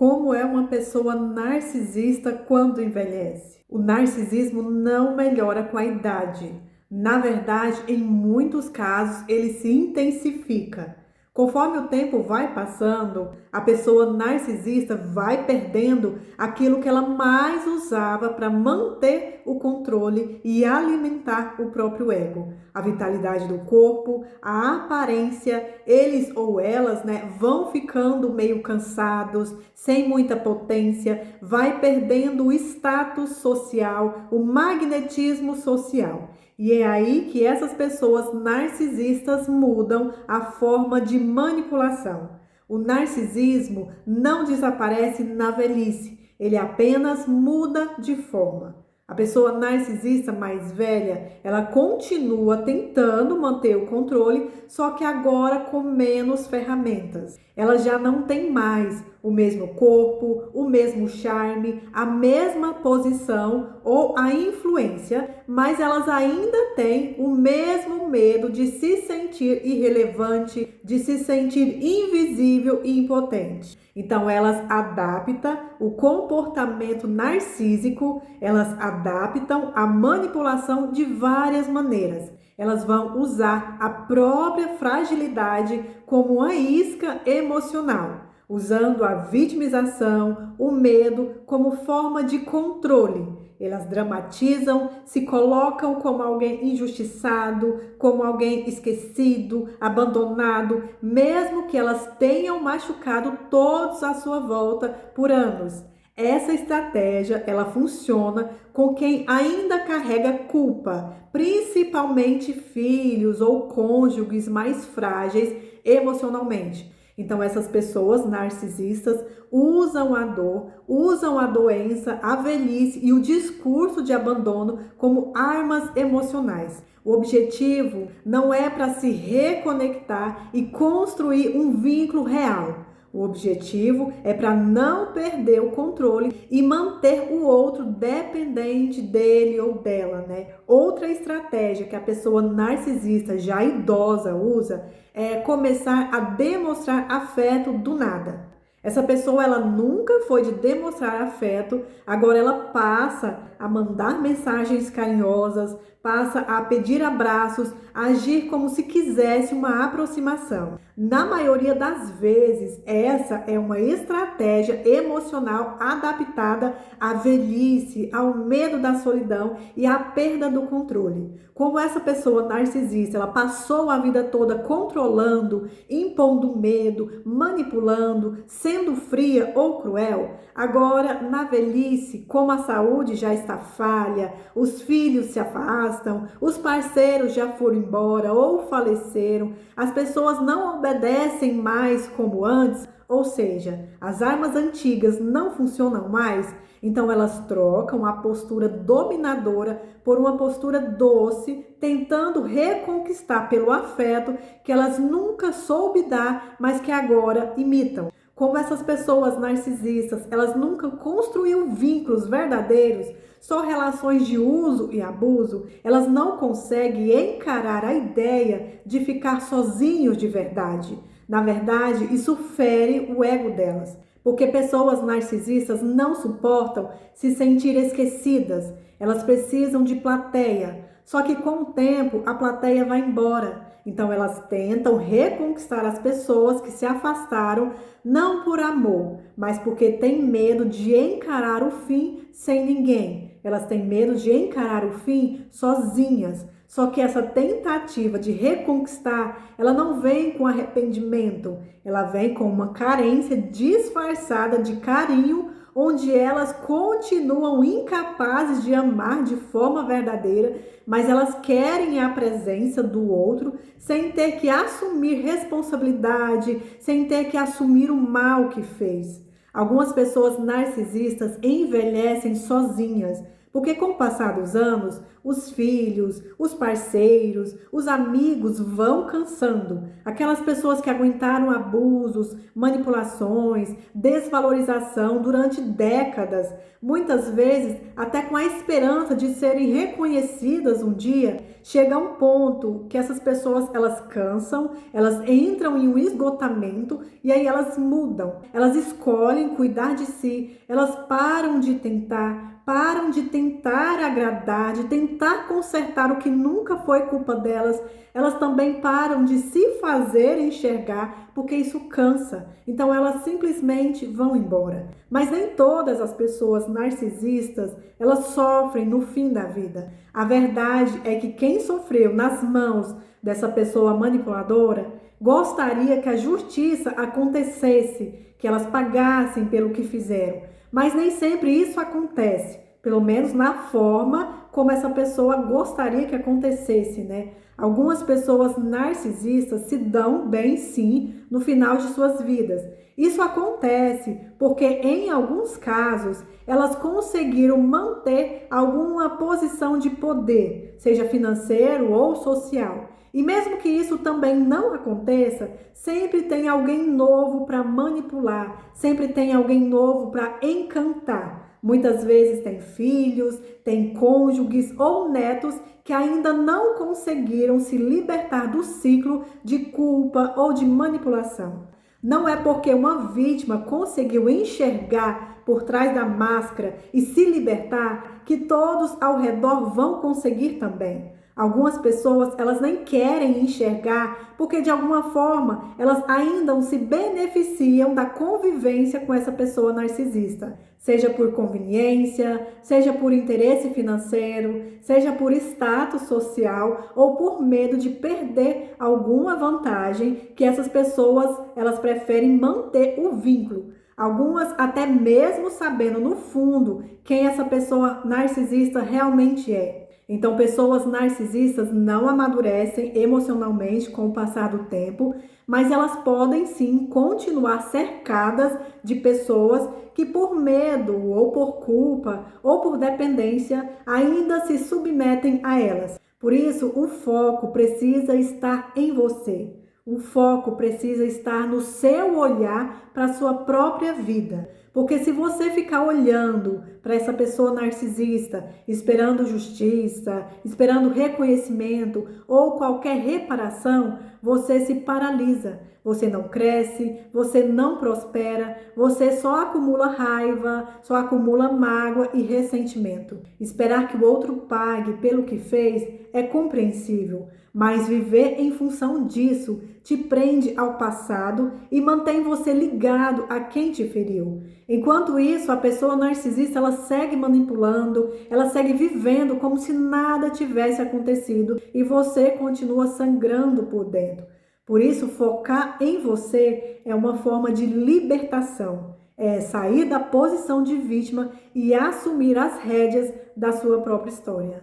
Como é uma pessoa narcisista quando envelhece? O narcisismo não melhora com a idade. Na verdade, em muitos casos, ele se intensifica. Conforme o tempo vai passando, a pessoa narcisista vai perdendo aquilo que ela mais usava para manter o controle e alimentar o próprio ego. A vitalidade do corpo, a aparência, eles ou elas, vão ficando meio cansados, sem muita potência, vai perdendo o status social, o magnetismo social. E é aí que essas pessoas narcisistas mudam a forma de manipulação. O narcisismo não desaparece na velhice, ele apenas muda de forma. A pessoa narcisista mais velha, ela continua tentando manter o controle, só que agora com menos ferramentas. Ela já não tem mais o mesmo corpo, o mesmo charme, a mesma posição ou a influência, mas elas ainda têm o mesmo medo de se sentir irrelevante, de se sentir invisível e impotente. Então elas adaptam o comportamento narcísico, elas adaptam a manipulação de várias maneiras. Elas vão usar a própria fragilidade como uma isca emocional, usando a vitimização, o medo como forma de controle. Elas dramatizam, se colocam como alguém injustiçado, como alguém esquecido, abandonado, mesmo que elas tenham machucado todos à sua volta por anos. Essa estratégia, ela funciona com quem ainda carrega culpa, principalmente filhos ou cônjuges mais frágeis emocionalmente. Então, essas pessoas narcisistas usam a dor, usam a doença, a velhice e o discurso de abandono como armas emocionais. O objetivo não é para se reconectar e construir um vínculo real. O objetivo é para não perder o controle e manter o outro dependente dele ou dela, Outra estratégia que a pessoa narcisista já idosa usa é começar a demonstrar afeto do nada. Essa pessoa, ela nunca foi de demonstrar afeto, agora ela passa a mandar mensagens carinhosas, passa a pedir abraços, a agir como se quisesse uma aproximação. Na maioria das vezes, essa é uma estratégia emocional adaptada à velhice, ao medo da solidão e à perda do controle. Como essa pessoa narcisista, ela passou a vida toda controlando, impondo medo, manipulando, sendo fria ou cruel, agora na velhice, como a saúde já está falha, os filhos se afastam, os parceiros já foram embora ou faleceram, as pessoas não obedecem mais como antes, ou seja, as armas antigas não funcionam mais, então elas trocam a postura dominadora por uma postura doce, tentando reconquistar pelo afeto que elas nunca soube dar, mas que agora imitam. Como essas pessoas narcisistas, elas nunca construíram vínculos verdadeiros, só relações de uso e abuso, elas não conseguem encarar a ideia de ficar sozinhos de verdade. Na verdade, isso fere o ego delas, porque pessoas narcisistas não suportam se sentir esquecidas, elas precisam de plateia. Só que com o tempo, a plateia vai embora. Então elas tentam reconquistar as pessoas que se afastaram, não por amor, mas porque têm medo de encarar o fim sem ninguém. Elas têm medo de encarar o fim sozinhas. Só que essa tentativa de reconquistar, ela não vem com arrependimento, ela vem com uma carência disfarçada de carinho, onde elas continuam incapazes de amar de forma verdadeira, mas elas querem a presença do outro sem ter que assumir responsabilidade, sem ter que assumir o mal que fez. Algumas pessoas narcisistas envelhecem sozinhas, Porque com o passar dos anos, os filhos, os parceiros, os amigos vão cansando. Aquelas pessoas que aguentaram abusos, manipulações, desvalorização durante décadas, muitas vezes até com a esperança de serem reconhecidas um dia, chega um ponto que essas pessoas elas cansam, elas entram em um esgotamento e aí elas mudam. Elas escolhem cuidar de si, elas param de tentar agradar, de tentar consertar o que nunca foi culpa delas. Elas também param de se fazer enxergar, porque isso cansa. Então elas simplesmente vão embora. Mas nem todas as pessoas narcisistas, elas sofrem no fim da vida. A verdade é que quem sofreu nas mãos dessa pessoa manipuladora gostaria que a justiça acontecesse, que elas pagassem pelo que fizeram. Mas nem sempre isso acontece, pelo menos na forma como essa pessoa gostaria que acontecesse, né? Algumas pessoas narcisistas se dão bem, sim, no final de suas vidas. Isso acontece porque, em alguns casos, elas conseguiram manter alguma posição de poder, seja financeiro ou social. E mesmo que isso também não aconteça, sempre tem alguém novo para manipular, sempre tem alguém novo para encantar. Muitas vezes tem filhos, tem cônjuges ou netos que ainda não conseguiram se libertar do ciclo de culpa ou de manipulação. Não é porque uma vítima conseguiu enxergar por trás da máscara e se libertar que todos ao redor vão conseguir também. Algumas pessoas, elas nem querem enxergar porque de alguma forma elas ainda se beneficiam da convivência com essa pessoa narcisista, seja por conveniência, seja por interesse financeiro, seja por status social ou por medo de perder alguma vantagem que essas pessoas, elas preferem manter o vínculo. Algumas até mesmo sabendo no fundo quem essa pessoa narcisista realmente é. Então, pessoas narcisistas não amadurecem emocionalmente com o passar do tempo, mas elas podem sim continuar cercadas de pessoas que por medo ou por culpa ou por dependência ainda se submetem a elas. Por isso, o foco precisa estar em você. O foco precisa estar no seu olhar para a sua própria vida. Porque se você ficar olhando para essa pessoa narcisista, esperando justiça, esperando reconhecimento ou qualquer reparação, você se paralisa. Você não cresce, você não prospera, você só acumula raiva, só acumula mágoa e ressentimento. Esperar que o outro pague pelo que fez é compreensível, mas viver em função disso te prende ao passado e mantém você ligado a quem te feriu. Enquanto isso, a pessoa narcisista, ela segue manipulando, ela segue vivendo como se nada tivesse acontecido e você continua sangrando por dentro. Por isso, focar em você é uma forma de libertação, é sair da posição de vítima e assumir as rédeas da sua própria história.